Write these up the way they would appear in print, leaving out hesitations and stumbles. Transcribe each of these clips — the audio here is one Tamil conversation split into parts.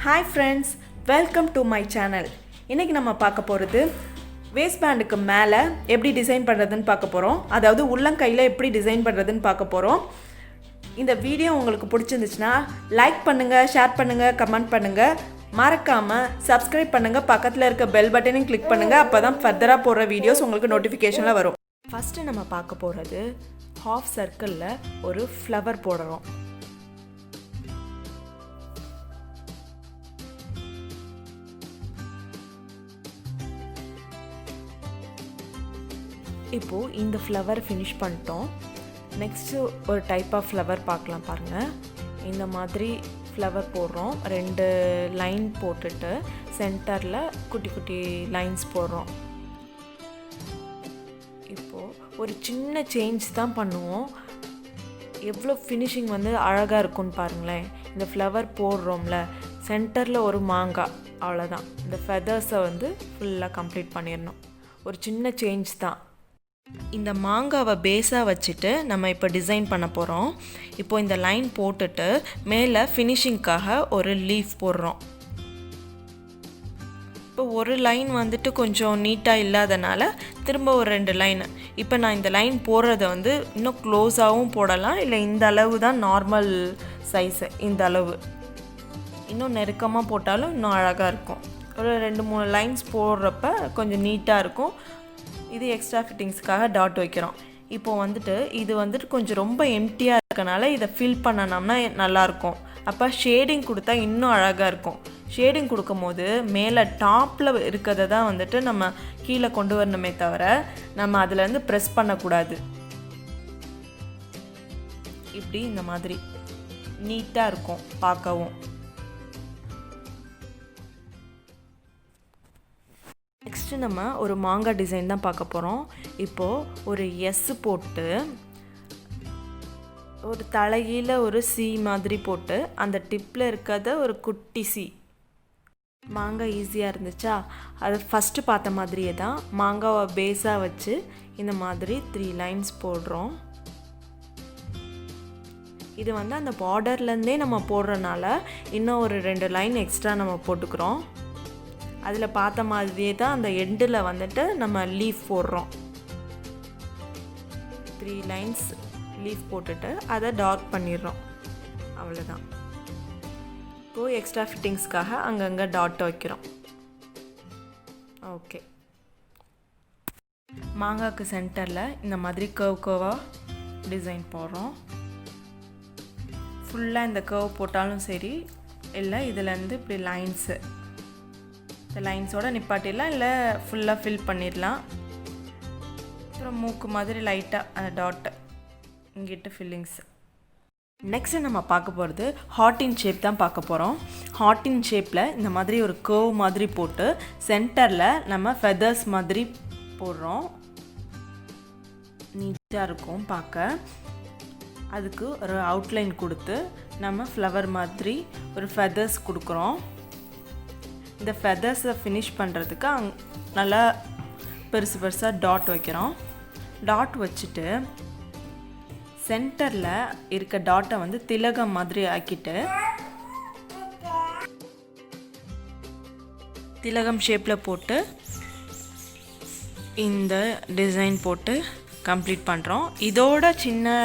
Hi friends, welcome to my channel. இன்னைக்கு நம்ம பார்க்க போறது வேஸ்ட் பேண்டுக்கு மேலே எப்படி டிசைன் பண்ணுறதுன்னு பார்க்க போகிறோம். அதாவது உள்ளங்கையில் எப்படி டிசைன் பண்ணுறதுன்னு பார்க்க போகிறோம். இந்த வீடியோ உங்களுக்கு பிடிச்சிருந்துச்சுன்னா லைக் பண்ணுங்கள், ஷேர் பண்ணுங்கள், கமெண்ட் பண்ணுங்கள். மறக்காமல் சப்ஸ்கிரைப் பண்ணுங்கள், பக்கத்தில் இருக்க பெல் பட்டனையும் கிளிக் பண்ணுங்கள். அப்போ தான் ஃபர்தராக போடுற வீடியோஸ் உங்களுக்கு நோட்டிஃபிகேஷனில் வரும். ஃபஸ்ட்டு நம்ம பார்க்க போகிறது ஹாஃப் சர்க்கிளில் ஒரு ஃப்ளவர் போடுறோம். இப்போது இந்த ஃப்ளவர் ஃபினிஷ் பண்ணிட்டோம். நெக்ஸ்ட்டு ஒரு டைப் ஆஃப் ஃப்ளவர் பார்க்கலாம் பாருங்கள். இந்த மாதிரி ஃப்ளவர் போடுறோம். 2 லைன் போட்டுட்டு சென்டரில் குட்டி குட்டி லைன்ஸ் போடுறோம். இப்போது ஒரு சின்ன சேஞ்ச் தான் பண்ணுவோம். எவ்வளோ ஃபினிஷிங் வந்து அழகாக இருக்கும்னு பாருங்களேன். இந்த ஃப்ளவர் போடுறோம்ல, சென்டரில் ஒரு மாங்காய், அவ்வளோதான். இந்த ஃபெதர்ஸை வந்து ஃபுல்லாக கம்ப்ளீட் பண்ணிடணும். ஒரு சின்ன சேஞ்ச் தான். இந்த மாங்காவை பேஸாக வச்சுட்டு நம்ம இப்போ டிசைன் பண்ண போகிறோம். இப்போது இந்த லைன் போட்டுட்டு மேலே ஃபினிஷிங்காக ஒரு லீஃப் போடுறோம். இப்போ ஒரு லைன் வந்துட்டு கொஞ்சம் நீட்டாக இல்லாதனால திரும்ப ஒரு 2 லைன். இப்போ நான் இந்த லைன் போடுறத வந்து இன்னும் க்ளோஸாகவும் போடலாம், இல்லை இந்த அளவு தான் நார்மல் சைஸு. இந்த அளவு இன்னும் நெருக்கமாக போட்டாலும் இன்னும் அழகாக இருக்கும். ஒரு 2-3 லைன்ஸ் போடுறப்ப கொஞ்சம் நீட்டாக இருக்கும். இது எக்ஸ்ட்ரா ஃபிட்டிங்ஸ்க்காக டாட் வைக்கிறோம். இப்போது வந்துட்டு இது வந்துட்டு கொஞ்சம் ரொம்ப எம்டியாக இருக்கனால இதை ஃபில் பண்ணனோம்னா நல்லாயிருக்கும். அப்போ ஷேடிங் கொடுத்தா இன்னும் அழகாக இருக்கும். ஷேடிங் கொடுக்கும் போது மேலே டாப்பில் இருக்கிறத தான் வந்துட்டு நம்ம கீழே கொண்டு வரணுமே தவிர நம்ம அதிலேருந்து ப்ரெஸ் பண்ணக்கூடாது. இப்படி இந்த மாதிரி நீட்டாக இருக்கும் பார்க்கவும். நெக்ஸ்ட்டு நம்ம ஒரு மாங்காய் டிசைன் தான் பார்க்க போகிறோம். இப்போது ஒரு எஸ் போட்டு ஒரு தலைகீழ ஒரு சி மாதிரி போட்டு அந்த டிப்பில் இருக்கிறத ஒரு குட்டி சி. மாங்காய் ஈஸியாக இருந்துச்சா? அது ஃபஸ்ட்டு பார்த்த மாதிரியே தான் மாங்காவை பேஸாக வச்சு இந்த மாதிரி 3 லைன்ஸ் போடுறோம். இது வந்து அந்த பார்டர்லேருந்தே நம்ம போடுறனால இன்னும் ஒரு 2 லைன் எக்ஸ்ட்ரா நம்ம போட்டுக்கிறோம். அதில் பார்த்த மாதிரியே தான் அந்த எண்டில் வந்துட்டு நம்ம லீஃப் போடுறோம். 3 லைன்ஸ் லீஃப் போட்டுட்டு அதை டார்க் பண்ணிடுறோம். அவ்வளோதான். இப்போது எக்ஸ்ட்ரா ஃபிட்டிங்ஸ்க்காக அங்கங்கே டாட் வைக்கிறோம். ஓகே. மாங்காய்க்கு சென்டரில் இந்த மாதிரி கர்வாக டிசைன் போடுறோம். ஃபுல்லாக இந்த கர்வ் போட்டாலும் சரி, இல்லை இதுலேருந்து இப்படி லைன்ஸு, இந்த லைன்ஸோடு நிப்பாட்டிடலாம், இல்லை ஃபுல்லாக ஃபில் பண்ணிடலாம். அப்புறம் மூக்கு மாதிரி லைட்டாக அந்த டாட்டு இங்கிட்டு ஃபில்லிங்ஸ். நெக்ஸ்ட்டு நம்ம பார்க்க போகிறது ஹார்ட்டின் ஷேப் தான் பார்க்க போகிறோம். ஹார்ட்டின் ஷேப்பில் இந்த மாதிரி ஒரு கர்வ் மாதிரி போட்டு சென்டரில் நம்ம ஃபெதர்ஸ் மாதிரி போடுறோம். நீட்டாக இருக்கும் பார்க்க. அதுக்கு ஒரு அவுட்லைன் கொடுத்து நம்ம ஃப்ளவர் மாதிரி ஒரு ஃபெதர்ஸ் கொடுக்குறோம். இந்த ஃபெதர்ஸை ஃபினிஷ் பண்ணுறதுக்கு நல்லா பெருசு பெருசாக டாட் வைக்கிறோம். டாட் வச்சுட்டு சென்டரில் இருக்க டாட்டை வந்து திலகம் மாதிரி ஆக்கிட்டு திலகம் ஷேப்பில் போட்டு இந்த டிசைன் போட்டு கம்ப்ளீட் பண்ணுறோம். இதோட சின்ன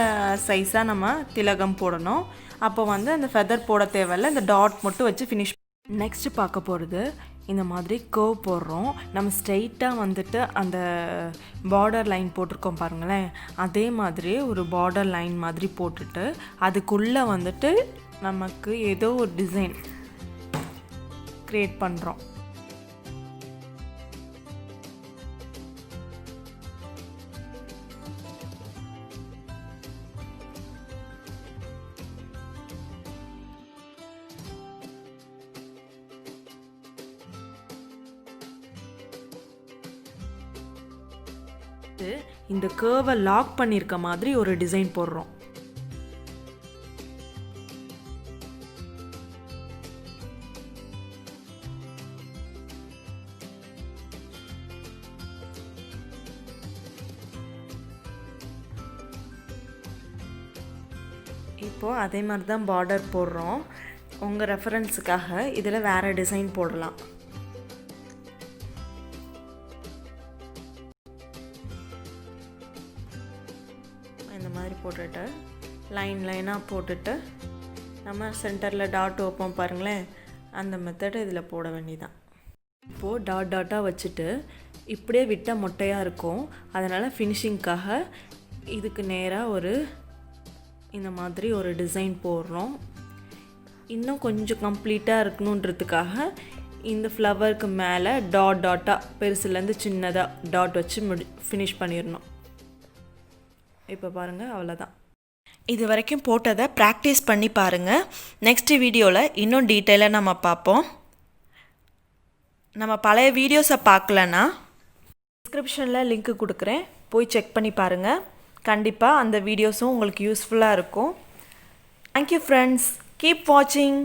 சைஸாக நம்ம திலகம் போடணும். அப்போ வந்து அந்த ஃபெதர் போட தேவையில்லை, இந்த டாட் மட்டும் வச்சு ஃபினிஷ். நெக்ஸ்ட்டு பார்க்க போகிறது இந்த மாதிரி கர்வ் போடுறோம். நம்ம ஸ்ட்ரெயிட்டாக வந்துட்டு அந்த பார்டர் லைன் போட்டிருக்கோம் பாருங்களேன், அதே மாதிரி ஒரு பார்டர் லைன் மாதிரி போட்டுட்டு அதுக்குள்ளே வந்துட்டு நமக்கு ஏதோ ஒரு டிசைன் க்ரியேட் பண்ணுறோம். இந்த கர்வை லாக் பண்ணியிருக்க மாதிரி ஒரு டிசைன் போடுறோம். இப்போது அதே மாதிரி தான் பார்டர் போடுறோம். உங்கள் ரெஃபரன்ஸுக்காக இதில் வேறு டிசைன் போடலாம். இந்த மாதிரி போட்டுட்டு லைனாக போட்டுட்டு நம்ம சென்டரில் டாட் வைப்போம் பாருங்களேன், அந்த மெத்தடை இதில் போட வேண்டியதான். இப்போது டாட்டாக வச்சுட்டு இப்படியே விட்டால் மொட்டையாக இருக்கும். அதனால் ஃபினிஷிங்க்காக இதுக்கு நேராக இந்த மாதிரி ஒரு டிசைன் போடுறோம். இன்னும் கொஞ்சம் கம்ப்ளீட்டாக இருக்கணுன்றதுக்காக இந்த ஃப்ளவருக்கு மேலே டாட்டாக பெருசுலேருந்து சின்னதாக டாட் வச்சு ஃபினிஷ் பண்ணிடணும். இப்போ பாருங்கள், அவ்வளோதான். இது வரைக்கும் போட்டதை ப்ராக்டிஸ் பண்ணி பாருங்கள். நெக்ஸ்ட் வீடியோவில் இன்னும் டீட்டெயிலாக நம்ம பார்ப்போம். நம்ம பழைய வீடியோஸை பார்க்கலன்னா டிஸ்கிரிப்ஷனில் லிங்க் கொடுக்குறேன், போய் செக் பண்ணி பாருங்கள். கண்டிப்பாக அந்த வீடியோஸும் உங்களுக்கு யூஸ்ஃபுல்லாக இருக்கும். தேங்க்யூ ஃப்ரெண்ட்ஸ், கீப் வாட்சிங்.